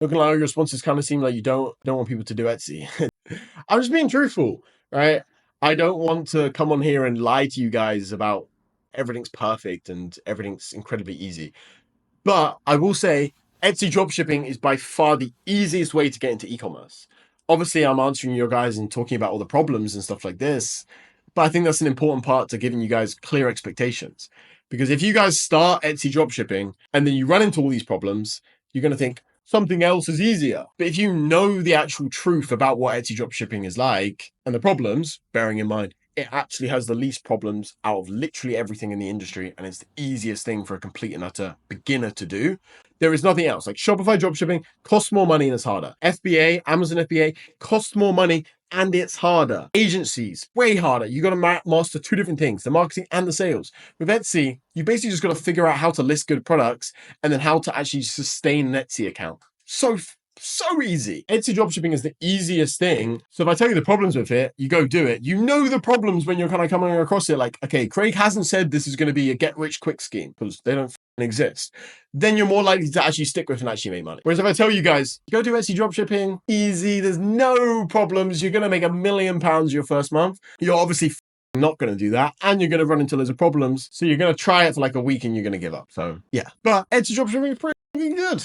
Looking like your responses kind of seem like you don't want people to do Etsy. I'm just being truthful, right? I don't want to come on here and lie to you guys about everything's perfect and everything's incredibly easy. But I will say Etsy dropshipping is by far the easiest way to get into e-commerce. Obviously, I'm answering your guys and talking about all the problems and stuff like this, but I think that's an important part to giving you guys clear expectations. Because if you guys start Etsy dropshipping and then you run into all these problems, you're going to think something else is easier. But if you know the actual truth about what Etsy dropshipping is like and the problems, bearing in mind it actually has the least problems out of literally everything in the industry, and it's the easiest thing for a complete and utter beginner to do. There is nothing else. Like Shopify dropshipping costs more money and it's harder. FBA, Amazon FBA costs more money and it's harder. Agencies, way harder. You got to master two different things, the marketing and the sales. With Etsy, you basically just got to figure out how to list good products and then how to actually sustain an Etsy account. So easy. Etsy dropshipping is the easiest thing. So if I tell you the problems with it, you go do it. You know the problems when you're kind of coming across it. Like, okay, Craig hasn't said this is going to be a get rich quick scheme because they don't exist. Then you're more likely to actually stick with it and actually make money. Whereas if I tell you guys, go do Etsy dropshipping, easy, there's no problems. You're going to make £1 million your first month. You're obviously not going to do that, and you're going to run into loads of problems. So you're going to try it for like a week and you're going to give up. So yeah, but Etsy dropshipping is pretty good.